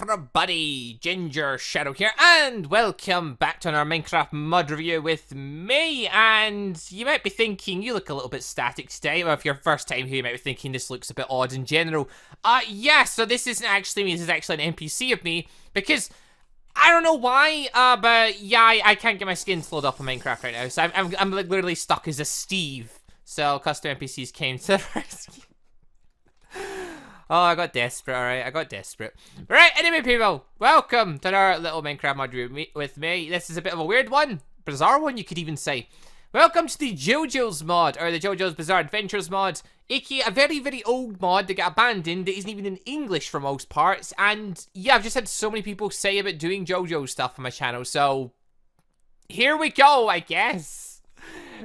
everybody, Gingershadow here, and welcome back to another Minecraft mod review with me. And you might be thinking, you look a little bit static today. Well, if you're first time here, you might be thinking this looks a bit odd in general. Yeah, so this isn't actually me, this is actually an NPC of me, because I don't know why, but yeah, I can't get my skin slowed up on Minecraft right now, so I'm like literally stuck as a Steve. So custom NPCs came to the rescue. Oh, I got desperate, alright, I got desperate. Right, anyway, people, welcome to our little Minecraft mod review with me. This is a bit of a weird one, bizarre one, you could even say. Welcome to the Jojo's mod, or the Jojo's Bizarre Adventures mod, aka a very, very old mod that got abandoned, that isn't even in English for most parts, and yeah, I've just had so many people say about doing Jojo stuff on my channel, so here we go, I guess.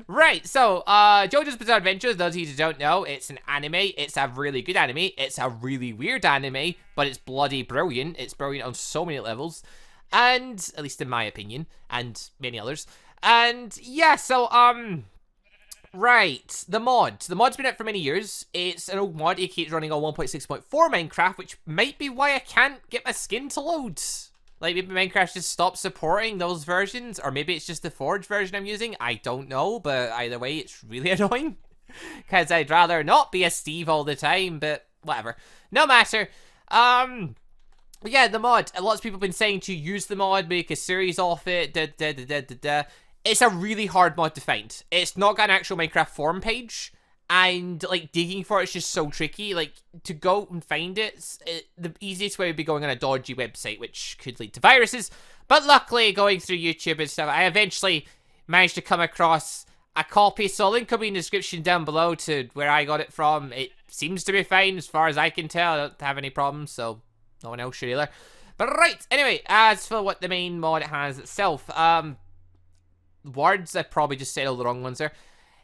Right, so, Jojo's Bizarre Adventures, those of you who don't know, it's an anime, it's a really good anime, it's a really weird anime, but it's bloody brilliant, it's brilliant on so many levels, and, at least in my opinion, and many others, and, yeah, so, right, the mod's been out for many years, it's an old mod, aka it's running on 1.6.4 Minecraft, which might be why I can't get my skin to load. Like, maybe Minecraft just stopped supporting those versions, or maybe it's just the Forge version I'm using. I don't know, but either way, it's really annoying. Because I'd rather not be a Steve all the time, but whatever. No matter. Yeah, the mod. Lots of people have been saying to use the mod, make a series off it, It's a really hard mod to find. It's not got an actual Minecraft forum page. And, like, digging for it's just so tricky. Like, to go and find it, the easiest way would be going on a dodgy website, which could lead to viruses. But luckily, going through YouTube and stuff, I eventually managed to come across a copy. So a link will be in the description down below to where I got it from. It seems to be fine, as far as I can tell. I don't have any problems, so no one else should either. But right, anyway, as for what the main mod has itself, words, I probably just said all the wrong ones there.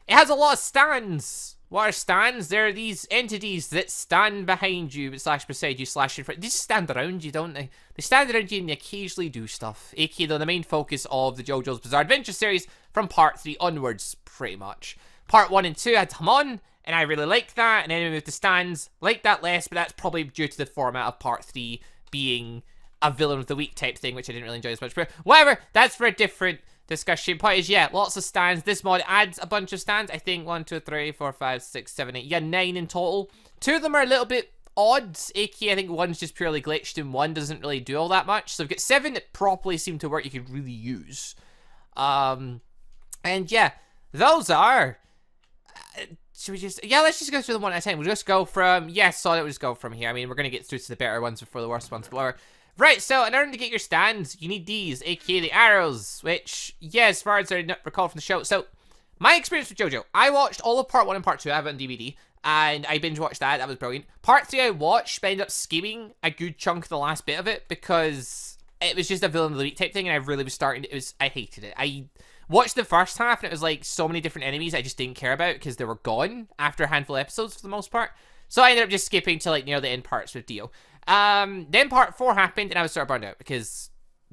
It has a lot of stands. What are stands? They're these entities that stand behind you, slash beside you, slash in front. They just stand around you, don't they? They stand around you and they occasionally do stuff. aka they're the main focus of the Jojo's Bizarre Adventure series from part 3 onwards, pretty much. Part 1 and 2 had to come on, and I really liked that, and then we moved to stands. Like that less, but that's probably due to the format of part 3 being a villain of the week type thing, which I didn't really enjoy as much. But whatever, that's for a different discussion. Point is, yeah, lots of stands. This mod adds a bunch of stands. I think 1, 2, 3, 4, 5, 6, 7, 8. Yeah, 9 in total. 2 of them are a little bit odd. aka I think one's just purely glitched and one doesn't really do all that much. So we've got 7 that properly seem to work. You could really use. And yeah, those are. Should we just? Yeah, let's just go through them one at a time. We'll just go from. Yeah, solid. We'll just go from here. I mean, we're gonna get through to the better ones before the worst ones. But whatever. Right, so in order to get your stands, you need these, aka the arrows, which, yeah, as far as I recall from the show. So, my experience with Jojo, I watched all of part 1 and part 2, I have it on DVD, and I binge watched that was brilliant. Part 3 I watched, but I ended up skimming a good chunk of the last bit of it, because it was just a villain of the week type thing, and I really was starting, I hated it. I watched the first half, and it was like so many different enemies I just didn't care about, because they were gone after a handful of episodes for the most part. So I ended up just skipping to like near the end parts with Dio. Then part 4 happened and I was sort of burned out because,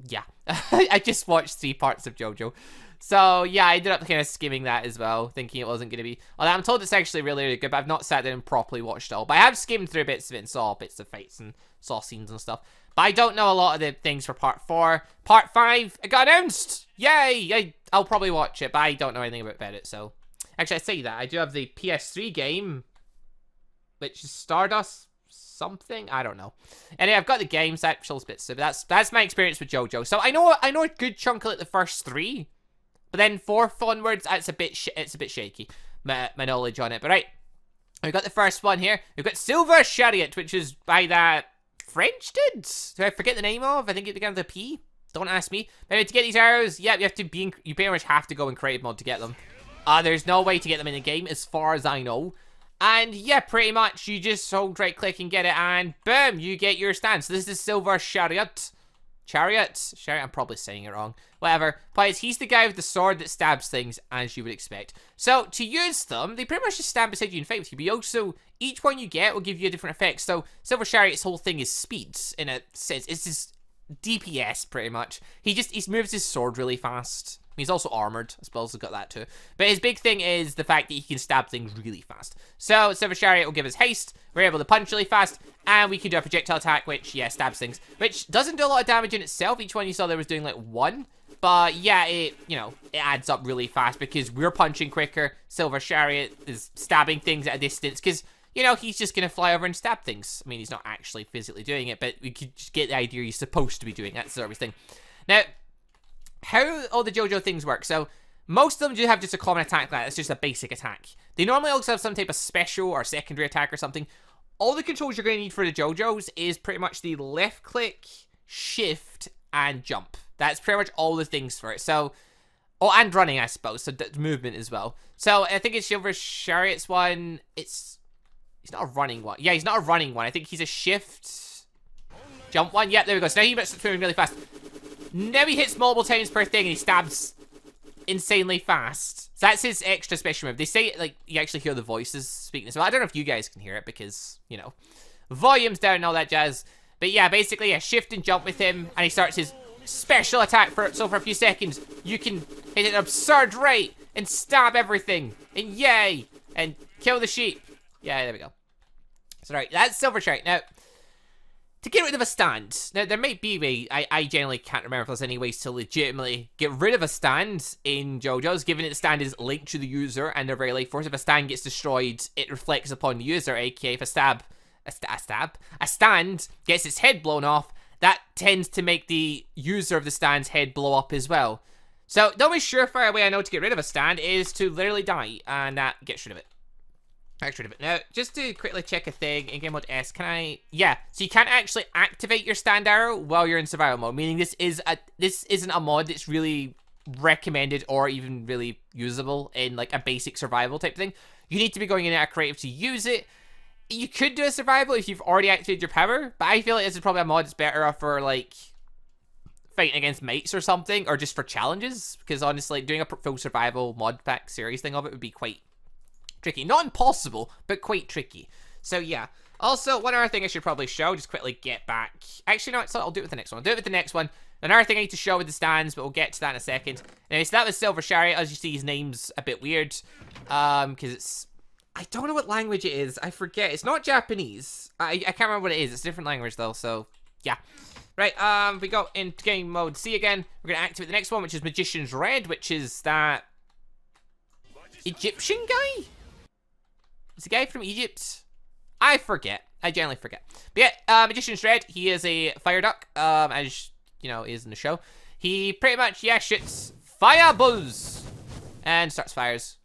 yeah, I just watched 3 parts of Jojo. So, yeah, I ended up kind of skimming that as well, thinking it wasn't going to be. Although I'm told it's actually really, really good, but I've not sat down and properly watched it all. But I have skimmed through bits of it and saw bits of fights and saw scenes and stuff. But I don't know a lot of the things for part 4. Part 5, it got announced! Yay! I'll probably watch it, but I don't know anything about it, so. Actually, I say that. I do have the PS3 game, which is Stardust something, I don't know. Anyway, I've got the games, actual bits, so that's my experience with Jojo. So I know a good chunk of like the first 3, but then 4th onwards, it's a bit shaky, my knowledge on it. But right, we've got the first one here. We've got Silver Shariat, which is by that French dude. Do I forget the name of? I think it began with a P. Don't ask me. But anyway, to get these arrows, yeah, you pretty much have to go in creative mode to get them. There's no way to get them in the game, as far as I know. And yeah, pretty much, you just hold right click and get it, and boom, you get your stand. So this is Silver Shariat. Chariot? I'm probably saying it wrong. Whatever. But he's the guy with the sword that stabs things, as you would expect. So, to use them, they pretty much just stand beside you and fight with you. But also, each one you get will give you a different effect. So, Silver Chariot's whole thing is speeds, in a sense. It's just DPS, pretty much. He moves his sword really fast. He's also armored. I suppose he's got that too. But his big thing is the fact that he can stab things really fast. So Silver Shariat will give us haste. We're able to punch really fast. And we can do a projectile attack, which, yeah, stabs things. Which doesn't do a lot of damage in itself. Each one you saw there was doing like 1. But yeah, it adds up really fast because we're punching quicker. Silver Shariat is stabbing things at a distance because, he's just going to fly over and stab things. I mean, he's not actually physically doing it, but we could just get the idea he's supposed to be doing that sort of thing. Now, how all the Jojo things work. So, most of them do have just a common attack like that. It's just a basic attack. They normally also have some type of special or secondary attack or something. All the controls you're going to need for the Jojos is pretty much the left click, shift, and jump. That's pretty much all the things for it. So, and running, I suppose. So, movement as well. So, I think it's Silver Shariat's one. He's not a running one. Yeah, he's not a running one. I think he's a shift, jump one. Yep, there we go. So now he starts moving really fast. Now he hits multiple times per thing and he stabs insanely fast. So that's his extra special move. They say, like, you actually hear the voices speaking as well. I don't know if you guys can hear it because, volume's down and all that jazz. But yeah, basically, yeah, shift and jump with him and he starts his special attack for a few seconds. You can hit an absurd rate and stab everything. And yay! And kill the sheep. Yeah, there we go. So, right, that's Silver Shariat. Now, to get rid of a stand, now there might be a way, I generally can't remember if there's any ways to legitimately get rid of a stand in JoJo's, given that the stand is linked to the user and they're very life force. If a stand gets destroyed, it reflects upon the user, aka if a stand gets its head blown off, that tends to make the user of the stand's head blow up as well. So the only surefire way I know to get rid of a stand is to literally die, and that gets rid of it. Now, just to quickly check a thing, in game mode S, can I... Yeah, so you can't actually activate your stand arrow while you're in survival mode, meaning this isn't a mod that's really recommended or even really usable in, like, a basic survival type thing. You need to be going in at a creative to use it. You could do a survival if you've already activated your power, but I feel like this is probably a mod that's better for, like, fighting against mates or something, or just for challenges, because honestly, doing a full survival mod pack series thing of it would be quite tricky. Not impossible, but quite tricky. So yeah. Also, one other thing I should probably show, just quickly get back. Actually, no, I'll do it with the next one. I'll do it with the next one. Another thing I need to show with the stands, but we'll get to that in a second. Anyway, so that was Silver Shariat. As you see, his name's a bit weird. Because it's... I don't know what language it is. I forget. It's not Japanese. I can't remember what it is. It's a different language, though, so... Yeah. Right, we go into game mode C again. We're going to activate the next one, which is Magician's Red, which is that... Egyptian guy? Is the guy from Egypt? I forget. I generally forget. But yeah, Magician's Red, he is a fire duck, as, is in the show. He pretty much, yeah, shoots fireballs and starts fires.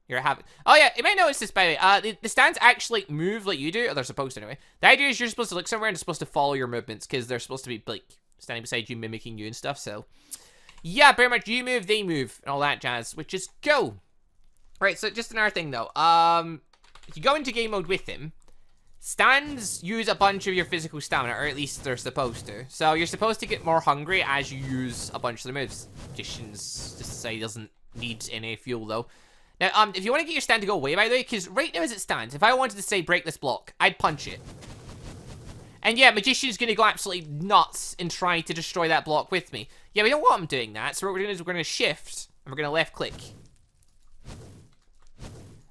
You're having... Oh yeah, you might notice this, by the way. The stands actually move like you do, or they're supposed to anyway. The idea is you're supposed to look somewhere and they're supposed to follow your movements, because they're supposed to be, like, standing beside you, mimicking you and stuff, so... Yeah, pretty much you move, they move, and all that jazz, which is go! Right, so just another thing, though. If you go into game mode with him, stands use a bunch of your physical stamina, or at least they're supposed to. So you're supposed to get more hungry as you use a bunch of the moves. Magician's just say he doesn't need any fuel, though. Now, if you want to get your stand to go away, by the way, because right now as it stands, if I wanted to say break this block, I'd punch it. And yeah, Magician's going to go absolutely nuts and try to destroy that block with me. Yeah, we don't want him doing that, so what we're going to do is we're going to shift, and we're going to left click.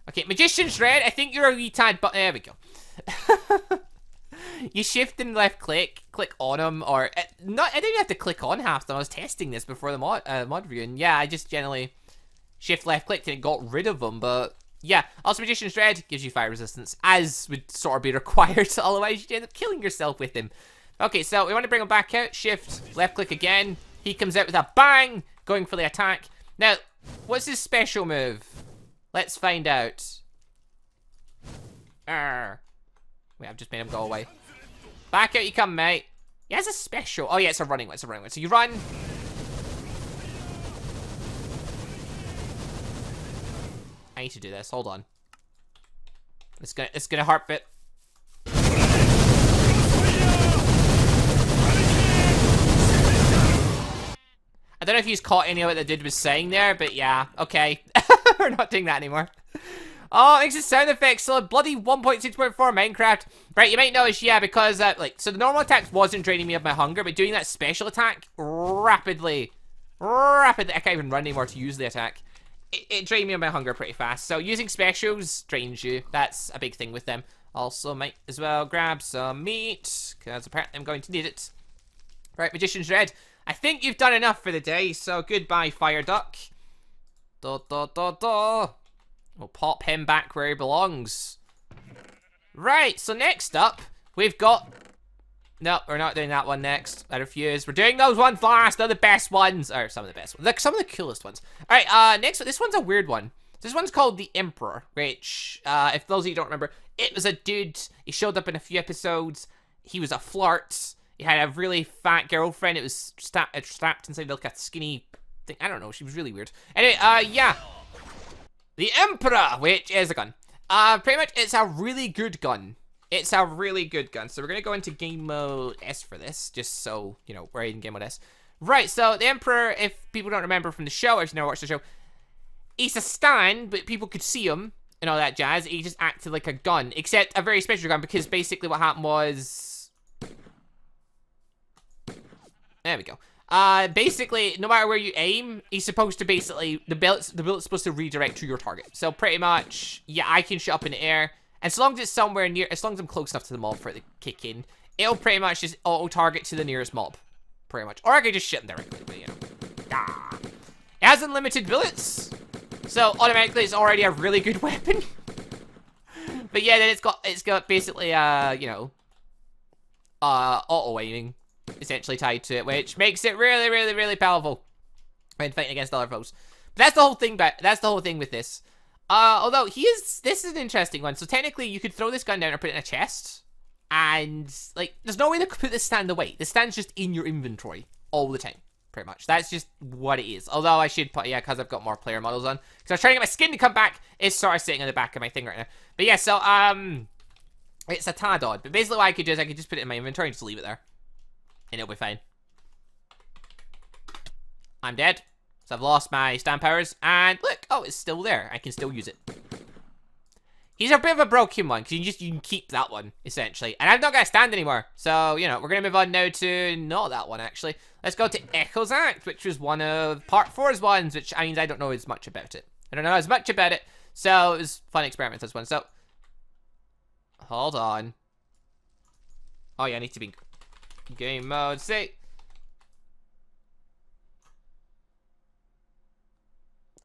Okay, Magician's Red, I think you're a wee tad, but there we go. You shift and left click on him, or... I didn't have to click on half them. I was testing this before the mod review, and yeah, I just generally shift left clicked and it got rid of them, but yeah. Also, Magician's Red gives you fire resistance, as would sort of be required, otherwise you'd end up killing yourself with him. Okay, so we want to bring him back out, shift, left click again. He comes out with a bang, going for the attack. Now, what's his special move? Let's find out. Wait, I've just made him go away. Back out you come, mate. He has a special. Oh yeah, it's a running one. It's a running one. So you run. I need to do this. Hold on. It's gonna hurt bit. I don't know if he's caught any of what the dude was saying there, but yeah, okay. We're not doing that anymore. Oh, it makes a sound effect. So bloody 1.6.4 Minecraft. Right, you might notice, yeah, because, so the normal attack wasn't draining me of my hunger, but doing that special attack rapidly rapidly. I can't even run anymore to use the attack. It drained me of my hunger pretty fast. So using specials drains you. That's a big thing with them. Also, might as well grab some meat, because apparently I'm going to need it. Right, Magician's Red. I think you've done enough for the day, so goodbye, Fire Duck. We'll pop him back where he belongs. Right, so next up, we've got... No, we're not doing that one next. I refuse. We're doing those ones last. They're the best ones. Or some of the best ones. Like, some of the coolest ones. Alright, next one. This one's a weird one. This one's called the Emperor, which, if those of you don't remember, it was a dude. He showed up in a few episodes. He was a flirt. He had a really fat girlfriend. It was strapped inside like a skinny thing. I don't know. She was really weird. Anyway, yeah. The Emperor, which is a gun. Pretty much, it's a really good gun. It's a really good gun. So we're going to go into game mode S for this, just so, you know, we're in game mode S. Right, so the Emperor, if people don't remember from the show, or if you've never watched the show, he's a stand, but people could see him and all that jazz. He just acted like a gun, except a very special gun, because basically what happened was... There we go. Basically, no matter where you aim, he's supposed to basically... The bullet's supposed to redirect to your target. So pretty much, yeah, I can shoot up in the air. And as long as it's somewhere near, as long as I'm close enough to the mob for it to kick in, it'll pretty much just auto-target to the nearest mob. Pretty much. Or I could just shoot them directly, but you know. Ah. It has unlimited bullets. So automatically it's already a really good weapon. But yeah, then it's got basically, you know, auto-aiming essentially tied to it, which makes it really, really, really powerful when fighting against other foes. But that's the whole thing, with this. Although this is an interesting one. So technically you could throw this gun down or put it in a chest. And, like, there's no way to put this stand away. The stand's just in your inventory all the time, pretty much. That's just what it is. Although I should put, yeah, because I've got more player models on. Because I was trying to get my skin to come back. It's sort of sitting on the back of my thing right now. But yeah, so, it's a tad odd. But basically what I could do is I could just put it in my inventory and just leave it there. And it'll be fine. I'm dead. So I've lost my stand powers. And look, oh, it's still there. I can still use it. He's a bit of a broken one, because you can keep that one, essentially. And I've not got a stand anymore. So, you know, we're going to move on now to not that one, actually. Let's go to Echo's Act, which was one of Part 4's ones, which means I don't know as much about it. I don't know as much about it. So, it was a fun experiment, this one. So, hold on. Oh, yeah, I need to be game mode. See.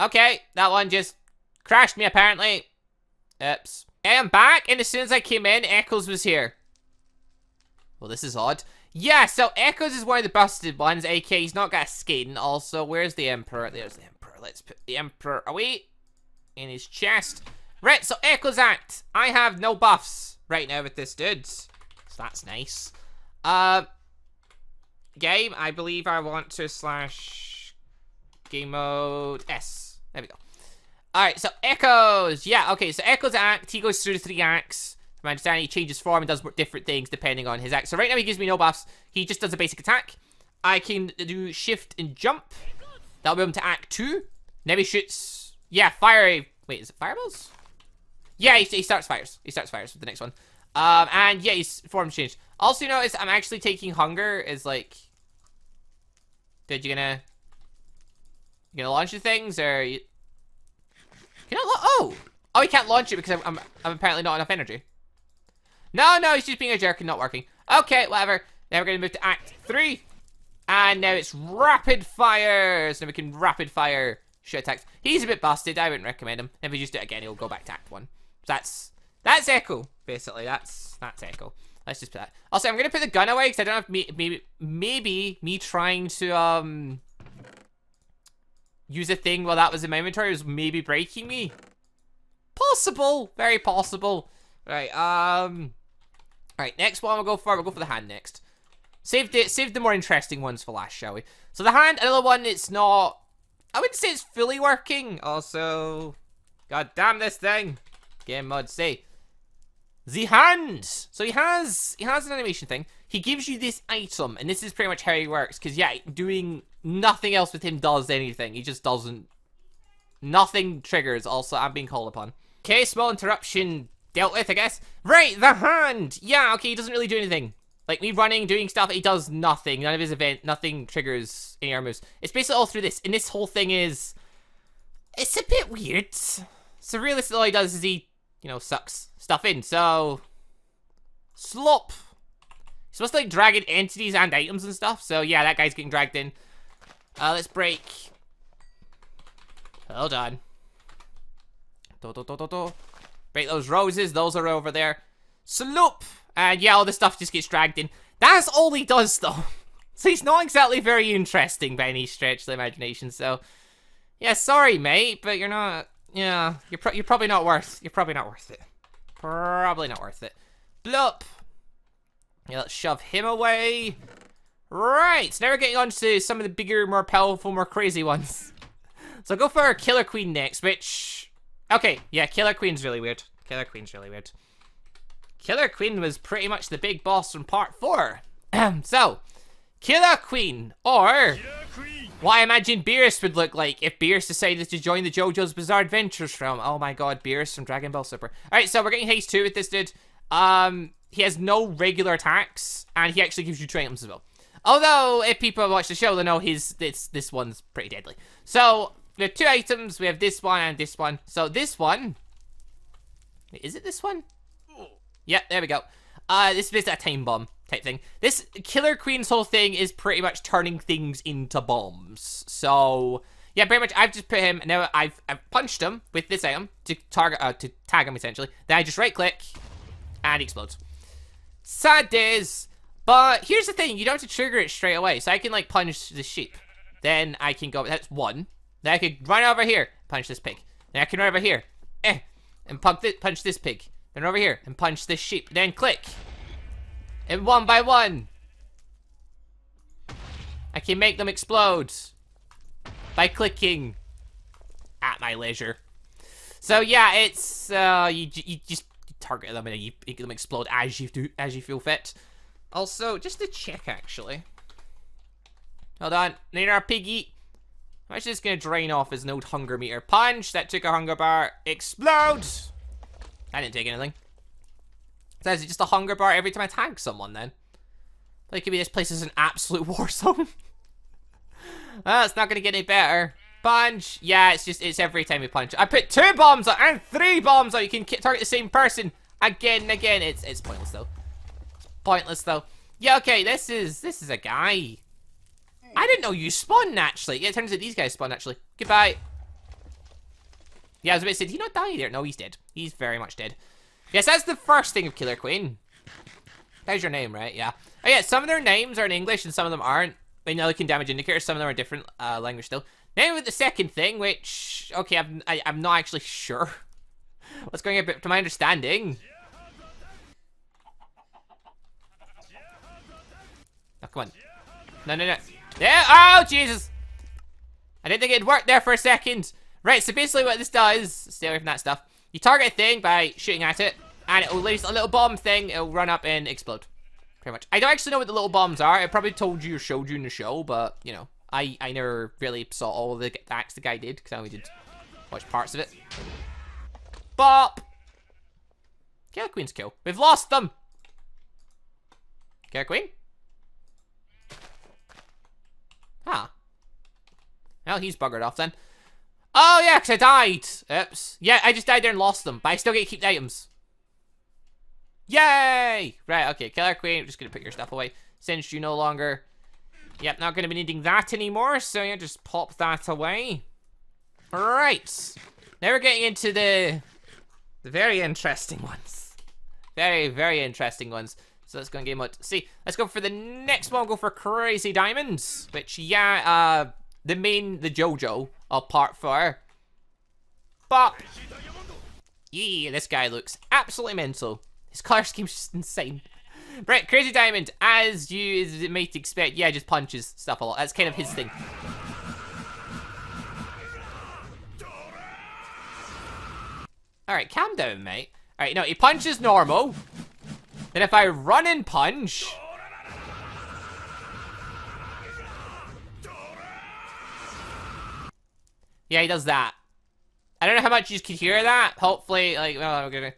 Okay, that one just crashed me, apparently. Oops. I am back, and as soon as I came in, Echoes was here. Well, this is odd. Yeah, so Echoes is one of the busted ones, aka he's not got a skin. Also, where's the Emperor? There's the Emperor. Let's put the Emperor away in his chest. Right, so Echoes Act. I have no buffs right now with this dude. So that's nice. Game, I believe I want to slash game mode S. There we go. Alright, so Echoes. Yeah, okay, so Echoes Act, he goes through the 3 acts. From my understanding, he changes form and does different things depending on his act. So right now he gives me no buffs. He just does a basic attack. I can do shift and jump. That'll be able to act 2. Now he shoots... Yeah, fire... Wait, is it fireballs? Yeah, he starts fires. He starts fires with the next one. And yeah, his form's changed. Also, you notice I'm actually taking hunger as like... Dude, you gonna launch the things, or... Oh, he can't launch it because I'm apparently not enough energy. No, he's just being a jerk and not working. Okay, whatever. Now we're going to move to Act 3. And now it's rapid fire. So we can rapid fire shoot attacks. He's a bit busted. I wouldn't recommend him. If we just do it again, he'll go back to Act 1. So that's Echo, basically. That's Echo. Let's just put that. Also, I'm going to put the gun away because I don't have maybe me trying to use a thing while that was in my inventory was maybe breaking me. Possible. Very possible. Right, Alright, next one we'll go for the hand next. Save the more interesting ones for last, shall we? So the hand, another one, it's not... I wouldn't say it's fully working. Also... God damn this thing. Game mode, say. The hand! So he has an animation thing. He gives you this item, and this is pretty much how he works. Because, yeah, doing nothing else with him does anything. He just doesn't... Nothing triggers. Also, I'm being called upon. Okay, small interruption dealt with, I guess. Right, the hand! Yeah, okay, he doesn't really do anything. Like, me running, doing stuff, he does nothing. None of his nothing triggers any armor moves. It's basically all through this. And this whole thing is... It's a bit weird. So realistically, all he does is he, you know, sucks stuff in. So... Slop. He's supposed to, like, drag in entities and items and stuff. So, yeah, that guy's getting dragged in. Let's break. Hold on. Break those roses. Those are over there. Sloop. And yeah, all this stuff just gets dragged in. That's all he does, though. So he's not exactly very interesting by any stretch of the imagination. So, yeah, sorry, mate, but you're not. Yeah, you're probably not worth. You're probably not worth it. Probably not worth it. Bloop. Yeah, let's shove him away. Right, so now we're getting on to some of the bigger, more powerful, more crazy ones. So I'll go for Killer Queen next, which... Okay, yeah, Killer Queen's really weird. Killer Queen's really weird. Killer Queen was pretty much the big boss from part 4. So, Killer Queen, or what I imagine Beerus would look like if Beerus decided to join the JoJo's Bizarre Adventures from. Oh my god, Beerus from Dragon Ball Super. Alright, so we're getting haste 2 with this dude. He has no regular attacks, and he actually gives you items as well. Although, if people watch the show, they know this one's pretty deadly. So, we have 2 items. We have this one and this one. So, this one... Wait, is it this one? Yep, there we go. This is basically a time bomb type thing. This Killer Queen's whole thing is pretty much turning things into bombs. So, yeah, pretty much I've just put him... Now, I've punched him with this item to target, to tag him, essentially. Then I just right-click, and he explodes. Sad days... But here's the thing, you don't have to trigger it straight away. So I can, like, punch the sheep. Then I can go, that's one. Then I can run over here, punch this pig. Then I can run over here, and punch this pig. Then over here, and punch this sheep. Then click. And one by one, I can make them explode. By clicking. At my leisure. So yeah, it's, you just target them and you make them explode as you feel fit. Also, just to check, actually. Hold on. Need our piggy. I'm actually just going to drain off his node hunger meter. Punch. That took a hunger bar. Explode. I didn't take anything. So is it just a hunger bar every time I tag someone, then? Like, maybe this place is an absolute war zone. Well, it's not going to get any better. Punch. Yeah, it's every time you punch. I put 2 bombs on and 3 bombs on. You can target the same person again and again. It's pointless, though. Pointless though. Yeah, okay, this is a guy. I didn't know you spawned naturally. Yeah, it turns out these guys spawn naturally. Goodbye. Yeah, I was about to say, did he not die there? No, he's dead. He's very much dead. Yes, that's the first thing of Killer Queen. There's your name, right? Yeah. Oh yeah, some of their names are in English and some of them aren't. I know they can damage indicators, some of them are different language still. Now with the second thing, which, okay, I'm not actually sure what's going on, to my understanding. Oh, come on. No, no, no. Yeah. Oh, Jesus. I didn't think it'd work there for a second. Right, so basically what this does, stay away from that stuff. You target a thing by shooting at it, and it will release a little bomb thing. It'll run up and explode. Pretty much. I don't actually know what the little bombs are. I probably told you or showed you in the show, but, you know, I never really saw all of the acts the guy did, because I only did watch parts of it. Bop. Killer Queen's cool. We've lost them. Killer Queen? Huh. Well, he's buggered off then. Oh, yeah, because I died. Oops. Yeah, I just died there and lost them, but I still get to keep the items. Yay! Right, okay, Killer Queen, I'm just going to put your stuff away. Since you no longer... Yep, not going to be needing that anymore, so yeah, just pop that away. Alright. Now we're getting into the very interesting ones. Very, very interesting ones. So let's go and game mode. See, let's go for the next one. We'll go for Crazy Diamonds, which, yeah, the Jojo of part 4. Bop. Yeah, this guy looks absolutely mental. His color scheme's just insane. Right, Crazy Diamond, as you might expect, yeah, just punches stuff a lot. That's kind of his thing. Alright, calm down, mate. Alright, no, he punches normal. Then if I run and punch... Yeah, he does that. I don't know how much you can hear that. Hopefully, like, well, I'm gonna...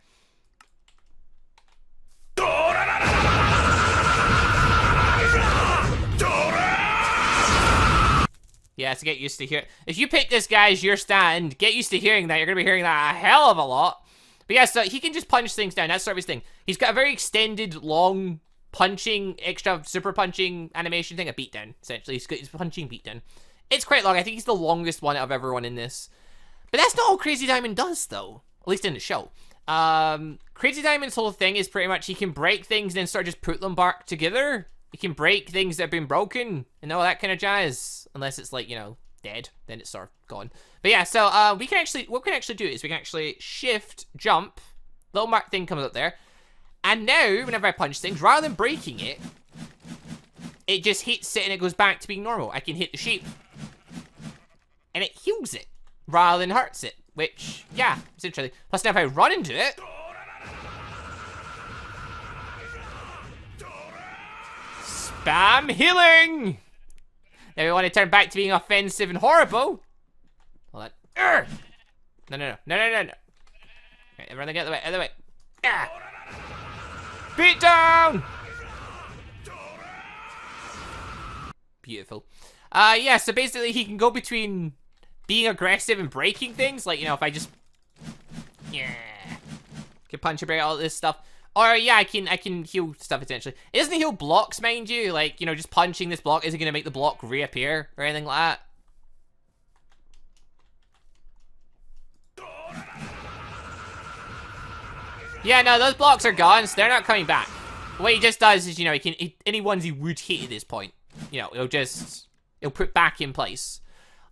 Yeah, so get used to hear. If you pick this guy as your stand, get used to hearing that. You're gonna be hearing that a hell of a lot. But yeah, so he can just punch things down. That's sort of his thing. He's got a very extended, long punching, extra super punching animation thing, a beatdown, essentially. He's got his punching beatdown. It's quite long. I think he's the longest one out of everyone in this. But that's not all Crazy Diamond does, though. At least in the show. Crazy Diamond's whole thing is pretty much he can break things and then sort of just put them back together. He can break things that have been broken and all that kind of jazz. Unless it's like, you know, dead. Then it's sort of gone. But yeah, so what we can actually do is we can actually shift, jump. Little mark thing comes up there. And now, whenever I punch things, rather than breaking it, it just hits it and it goes back to being normal. I can hit the shape. And it heals it rather than hurts it. Which, yeah, it's interesting. Plus now if I run into it... Spam healing! Now we want to turn back to being offensive and horrible. Hold on. No. Right, everyone get out of the way, Beat down! Beautiful. Yeah, so basically he can go between being aggressive and breaking things. Like, you know, if I just... Yeah. Can punch and break all this stuff. Or, yeah, I can heal stuff, essentially. It doesn't heal blocks, mind you. Like, you know, just punching this block isn't going to make the block reappear or anything like that. Yeah, no, those blocks are gone, so they're not coming back. What he just does is, you know, any ones he would hit at this point, you know, it'll put back in place.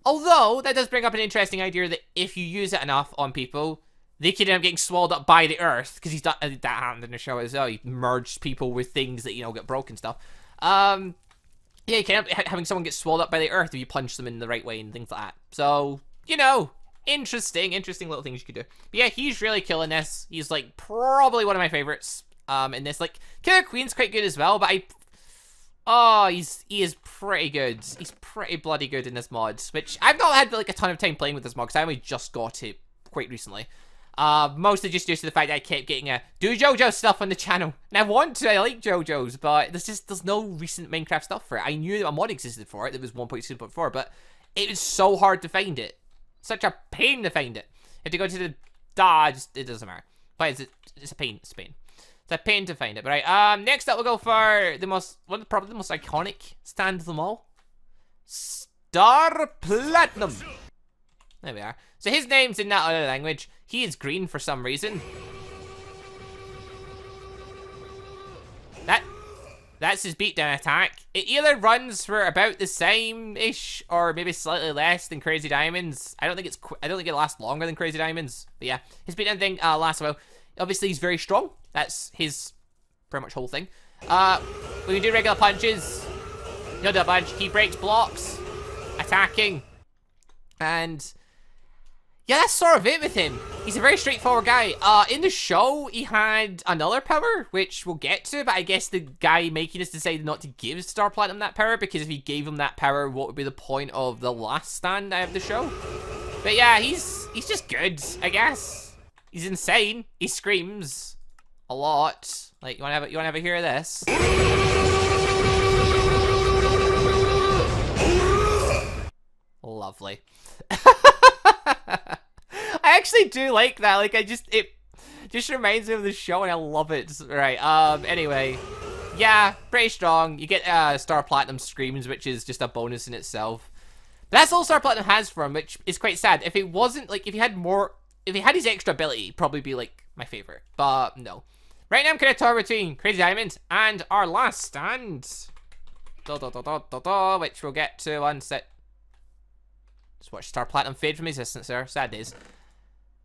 Although, that does bring up an interesting idea that if you use it enough on people, they could end up getting swallowed up by the earth, because he's done that happened in the show as well. He merged people with things that, you know, get broken stuff. Yeah, you can end up having someone get swallowed up by the earth if you punch them in the right way and things like that. So, you know, interesting little things you could do. But yeah, he's really killing this. He's, like, probably one of my favorites in this. Like, Killer Queen's quite good as well, but he is pretty good. He's pretty bloody good in this mod, which I've not had, like, a ton of time playing with this mod, because I only just got it quite recently. Mostly just due to the fact that I kept getting do JoJo stuff on the channel. And I like JoJo's, but there's no recent Minecraft stuff for it. I knew that a mod existed for it that was 1.6.4, but it was so hard to find it. Such a pain to find it. If you go to the it doesn't matter. But it's a pain. It's a pain. It's a pain to find it. But right, next up we'll go for probably the most iconic stand of them all. Star Platinum. There we are. So his name's in that other language. He is green for some reason. That's his beatdown attack. It either runs for about the same-ish, or maybe slightly less than Crazy Diamond's. I don't think it lasts longer than Crazy Diamond's. But yeah, his beatdown thing lasts a while. Obviously, he's very strong. That's his pretty much whole thing. When you do regular punches, he'll do a bunch. He breaks blocks, attacking, and yeah, that's sort of it with him. He's a very straightforward guy. In the show, he had another power, which we'll get to, but I guess the guy making this decided not to give Star Platinum that power, because if he gave him that power, what would be the point of the last stand out of the show? But yeah, he's just good, I guess. He's insane. He screams a lot. Like, you wanna have a hear of this? Lovely. I actually do like that. Like, it just reminds me of the show, and I love it. Right. Anyway, yeah, pretty strong. You get Star Platinum screams, which is just a bonus in itself. But that's all Star Platinum has for him, which is quite sad. If it wasn't, like, if he had his extra ability, it'd probably be like my favorite. But no. Right now, I'm kind of torn between Crazy Diamond and our last stand, which we'll get to one sec. Just watch Star Platinum fade from existence there. Sad days.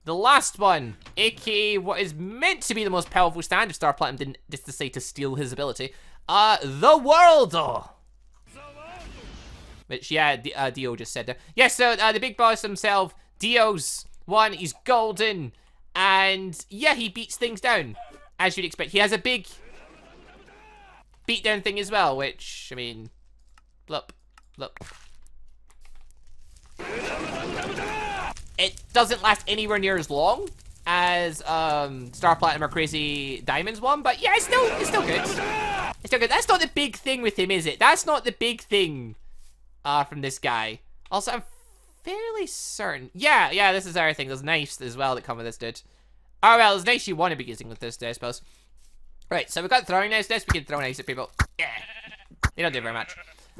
The last one, aka what is meant to be the most powerful stand if Star Platinum didn't just decide to steal his ability. The World! Which, yeah, Dio just said there. Yeah, so the big boss himself, Dio's one, he's golden, and yeah, he beats things down, as you'd expect. He has a big beatdown thing as well, which, I mean, look. It doesn't last anywhere near as long as Star Platinum or Crazy Diamond's one, but yeah, it's still good. It's still good. That's not the big thing with him, is it? That's not the big thing from this guy. Also, I'm fairly certain. Yeah, this is everything. There's knives as well that come with this, dude. Oh, well, there's knives you want to be using with this, I suppose. Right, so we've got throwing knives. We can throw knives at people. Yeah. They don't do very much.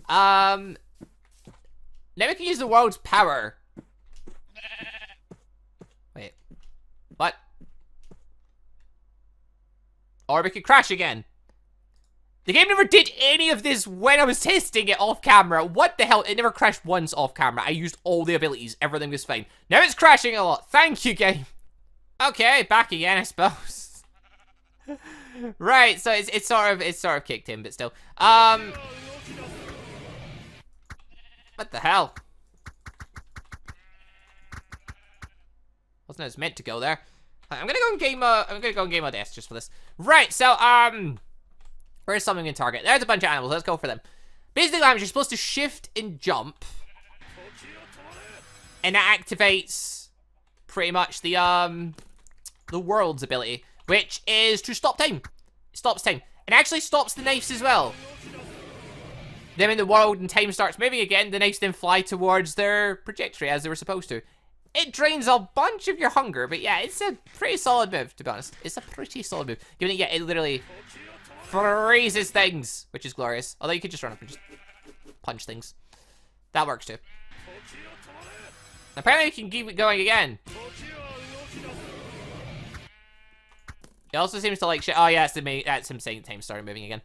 Now we can use the world's power. Wait. What? Or we could crash again. The game never did any of this when I was testing it off camera. What the hell? It never crashed once off camera. I used all the abilities. Everything was fine. Now it's crashing a lot. Thank you, game. Okay, back again, I suppose. Right, so it's sort of kicked in, but still. What the hell? Wasn't as meant to go there. I'm gonna go and game a death just for this. Right, so where's something in target? There's a bunch of animals. Let's go for them. Basically, you're supposed to shift and jump, and that activates pretty much the world's ability, which is to stop time. It stops time. It actually stops the knives as well. Then when the world and time starts moving again, the knives then fly towards their trajectory as they were supposed to. It drains a bunch of your hunger, but yeah, it's a pretty solid move, to be honest. It's a pretty solid move. Given it, yeah, it literally freezes things, which is glorious. Although you could just run up and just punch things. That works too. Apparently you can keep it going again. It also seems to like shit. Oh yeah, that's him saying time started moving again.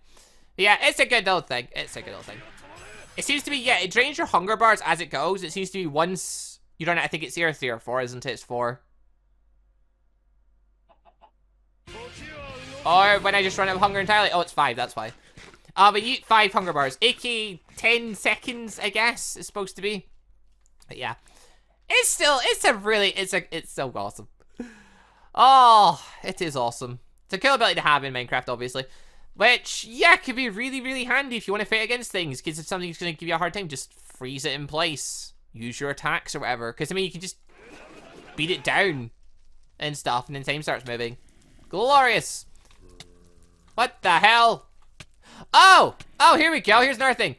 But yeah, it's a good old thing. It's a good old thing. It seems to be, yeah, it drains your hunger bars as it goes. It seems to be once you run it, I think it's either 3 or 4, isn't it? It's 4. Or when I just run out of hunger entirely. Oh, it's 5, that's why. But you eat 5 hunger bars. AK 10 seconds, I guess, it's supposed to be. But yeah. It's still so awesome. Oh, it is awesome. It's a cool ability to have in Minecraft, obviously. Which, yeah, could be really, really handy if you want to fight against things. Because if something's going to give you a hard time, just freeze it in place. Use your attacks or whatever. Because, I mean, you can just beat it down and stuff. And then time starts moving. Glorious. What the hell? Oh, here we go. Here's another thing.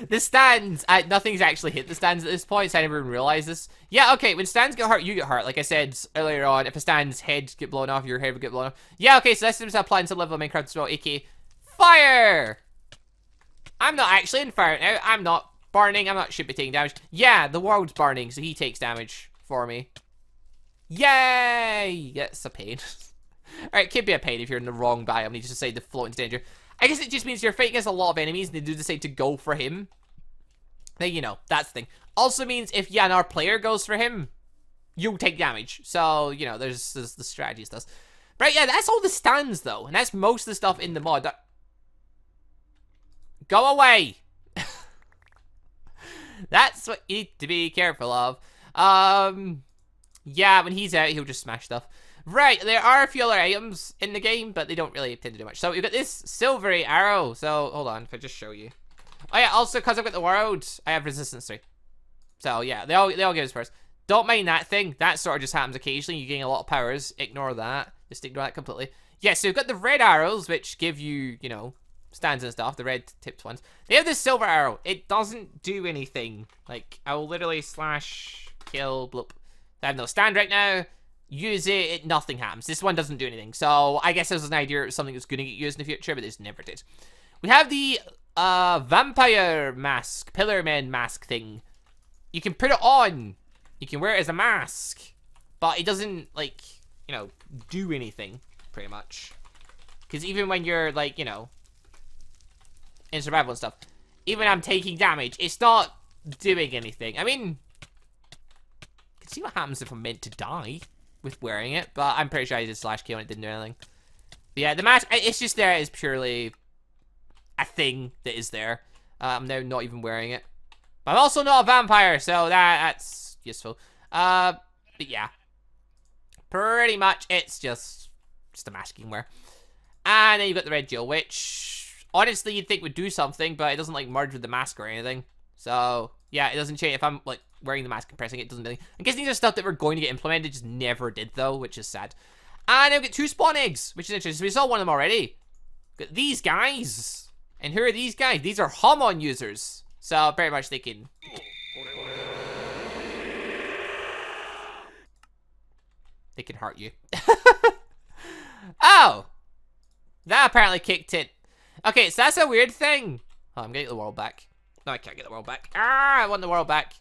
The stands, nothing's actually hit the stands at this point, so I never even realized this. Yeah, okay, when stands get hurt, you get hurt. Like I said earlier on, if a stand's head get blown off, your head would get blown off. Yeah, okay, so this seems to apply in some level of Minecraft as well, aka fire! I'm not actually in fire now. I'm not burning. I'm not should be taking damage. Yeah, the world's burning, so he takes damage for me. Yay! That's a pain. Alright, it could be a pain if you're in the wrong biome and you just decide to float into danger. I guess it just means you're fighting against a lot of enemies and they do decide to go for him. Then, you know, that's the thing. Also means if, yeah, another player goes for him, you'll take damage. So, you know, there's the strategies does. Right, yeah, that's all the stands, though. And that's most of the stuff in the mod. Go away! That's what you need to be careful of. Yeah, when he's out, he'll just smash stuff. Right, there are a few other items in the game, but they don't really tend to do much. So we've got this silvery arrow. So, hold on, if I just show you. Oh yeah, also, because I've got the world, I have resistance 3. So, yeah, they all give us first. Don't mind that thing. That sort of just happens occasionally. You gain a lot of powers. Ignore that. Just ignore that completely. Yeah, so we've got the red arrows, which give you, you know, stands and stuff. The red tipped ones. They have this silver arrow. It doesn't do anything. Like, I will literally slash, kill, bloop. I have no stand right now. Use it, nothing happens. This one doesn't do anything. So I guess there's an idea of something that's going to get used in the future, but this never did. We have the vampire mask, pillar man mask thing. You can put it on. You can wear it as a mask, but it doesn't, like, you know, do anything, pretty much. Because even when you're, like, you know, in survival and stuff, even when I'm taking damage, it's not doing anything. I mean, you can see what happens if I'm meant to die with wearing it, but I'm pretty sure I did slash kill and it didn't do anything. But yeah, the mask, it's just there as purely a thing that is there. I'm now not even wearing it. But I'm also not a vampire, so that's useful. But yeah. Pretty much, it's just a mask you can wear. And then you've got the red gel, which honestly you'd think would do something, but it doesn't like merge with the mask or anything. So yeah, it doesn't change. If I'm like wearing the mask and pressing it, it doesn't do anything. I guess these are stuff that were going to get implemented, just never did though, which is sad. And I've got 2 spawn eggs, which is interesting. We saw one of them already. Got these guys. And who are these guys? These are Hamon users. So pretty much they can... They can hurt you. Oh! That apparently kicked it. Okay, so that's a weird thing. Oh, I'm gonna get the world back. No, I can't get the world back. Ah, I want the world back.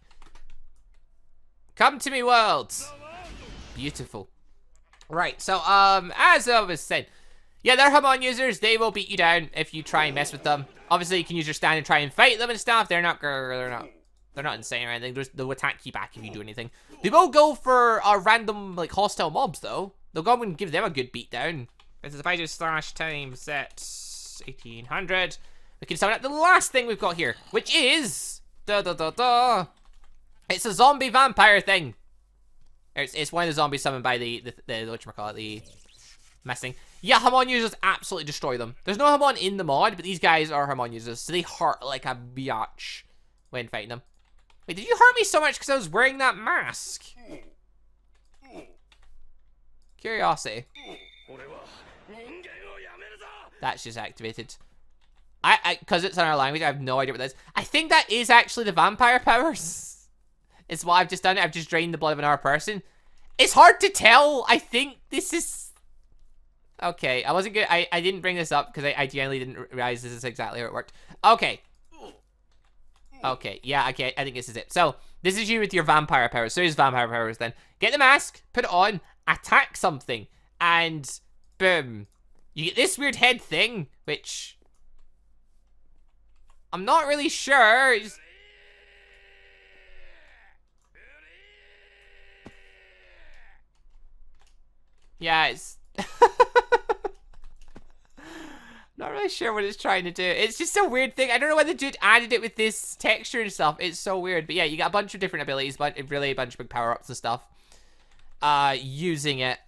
Come to me, world. Beautiful. Right, so, as I was saying, yeah, they're Hamon users. They will beat you down if you try and mess with them. Obviously, you can use your stand and try and fight them and stuff. They're not insane or anything. They'll attack you back if you do anything. They will go for random, like, hostile mobs, though. They'll go and give them a good beatdown. This is Baidu slash time set 1800. We can summon up the last thing we've got here, which is it's a zombie vampire thing. It's one of the zombies summoned by the whatchamacallit, the messing. Yeah, Hamon users absolutely destroy them. There's no Hamon in the mod, but these guys are Hamon users, so they hurt like a biatch when fighting them. Wait, did you hurt me so much because I was wearing that mask? Curiosity. That's just activated. Because it's in our language, I have no idea what that is. I think that is actually the vampire powers. It's what I've just done. I've just drained the blood of another person. It's hard to tell. I think this is... Okay, I wasn't good. I didn't bring this up because I genuinely didn't realize this is exactly how it worked. Okay. Okay, yeah, okay, I think this is it. So, this is you with your vampire powers. So here's vampire powers then. Get the mask, put it on, attack something, and boom. You get this weird head thing, which... I'm not really sure. It's... Yeah, it's... Not really sure what it's trying to do. It's just a weird thing. I don't know why the dude added it with this texture and stuff. It's so weird. But yeah, you got a bunch of different abilities, but really a bunch of big power-ups and stuff. Using it.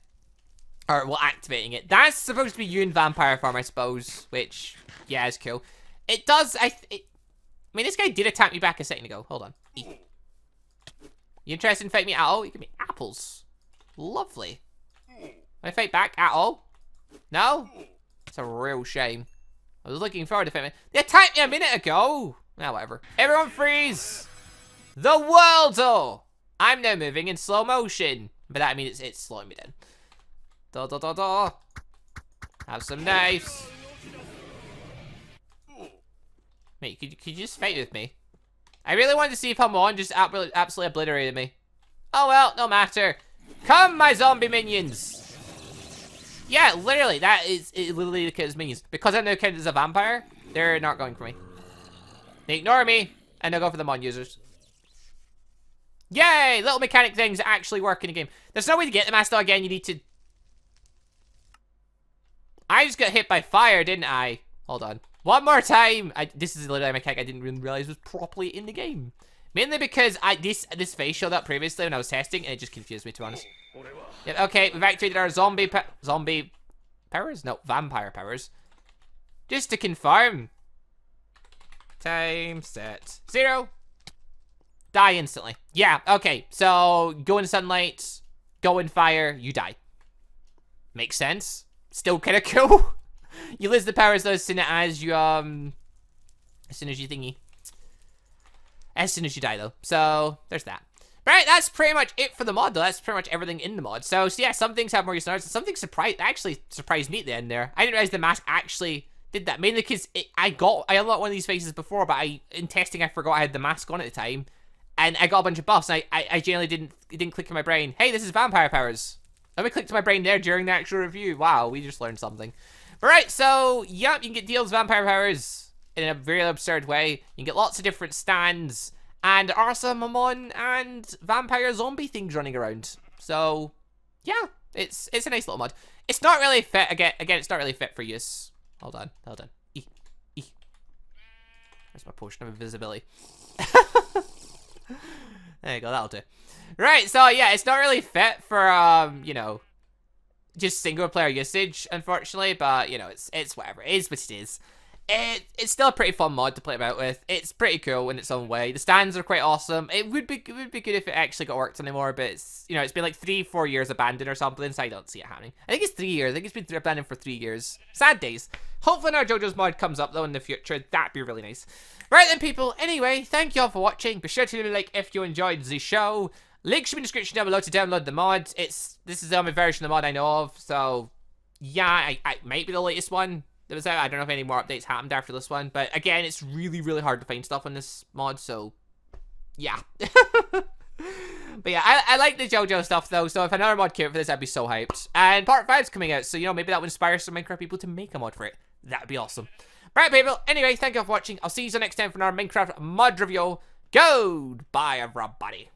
Or, well, activating it. That's supposed to be you in vampire form, I suppose. Which, yeah, is cool. It does, I mean, this guy did attack me back a second ago. Hold on. You interested in fighting me at all? You give me apples. Lovely. Can I fight back at all? No? It's a real shame. I was looking forward to fighting. They attacked me a minute ago. Nah, whatever. Everyone freeze. The world, oh. I'm now moving in slow motion. By that I mean it's slowing me down. Have some knives. Mate, could you just fight with me? I really wanted to see if Hamon just absolutely obliterated me. Oh well, no matter. Come, my zombie minions. Yeah, literally, that is literally the kid's minions. Because I'm now counted as a vampire, they're not going for me. They ignore me, and they'll go for the Mon users. Yay! Little mechanic things that actually work in the game. There's no way to get them, though. Again, you need to... I just got hit by fire, didn't I? Hold on. One more time! This is literally a mechanic I didn't really realize was properly in the game. Mainly because this face showed up previously when I was testing, and it just confused me, to be honest. Yep, okay, we've activated our zombie powers? No, vampire powers. Just to confirm. Time set 0. Die instantly. Yeah, okay, so go in sunlight, go in fire, you die. Makes sense. Still kind of cool. You lose the powers though as soon as you thingy. As soon as you die though. So there's that. Right, that's pretty much it for the mod though. That's pretty much everything in the mod. So yeah, some things have more use than others. Something actually surprised me at the end there. I didn't realize the mask actually did that. Mainly because I unlocked one of these faces before, but in testing I forgot I had the mask on at the time. And I got a bunch of buffs, and I generally didn't click in my brain. Hey, this is vampire powers. Let me click to my brain there during the actual review. Wow, we just learned something. Alright, so, yep, you can get deals vampire powers in a very absurd way. You can get lots of different stands, and there are some Hamon and vampire zombie things running around. So, yeah, it's a nice little mod. It's not really fit, again, it's not really fit for use. Hold on. Where's my potion of invisibility? There you go, that'll do. Right, so yeah, it's not really fit for, you know, just single player usage, unfortunately, but, you know, it's whatever. It is what it is. It's still a pretty fun mod to play about with. It's pretty cool in its own way. The stands are quite awesome. It would be good if it actually got worked anymore, but it's, you know, it's been like 3-4 years abandoned or something, so I don't see it happening. I think it's 3 years. I think it's been abandoned for 3 years. Sad days. Hopefully our JoJo's mod comes up though in the future. That'd be really nice. Right then, people. Anyway, thank you all for watching. Be sure to leave a like if you enjoyed the show. Link should be in the description down below to download the mod. This is the only version of the mod I know of, so yeah, I might be the latest one that was out. I don't know if any more updates happened after this one, but again, it's really, really hard to find stuff on this mod, so yeah. But yeah, I like the JoJo stuff though, so if another mod came out for this, I'd be so hyped. And part 5's coming out, so you know, maybe that would inspire some Minecraft people to make a mod for it. That'd be awesome. Right, people, anyway, thank you all for watching. I'll see you next time for another Minecraft mod review. Goodbye, everybody.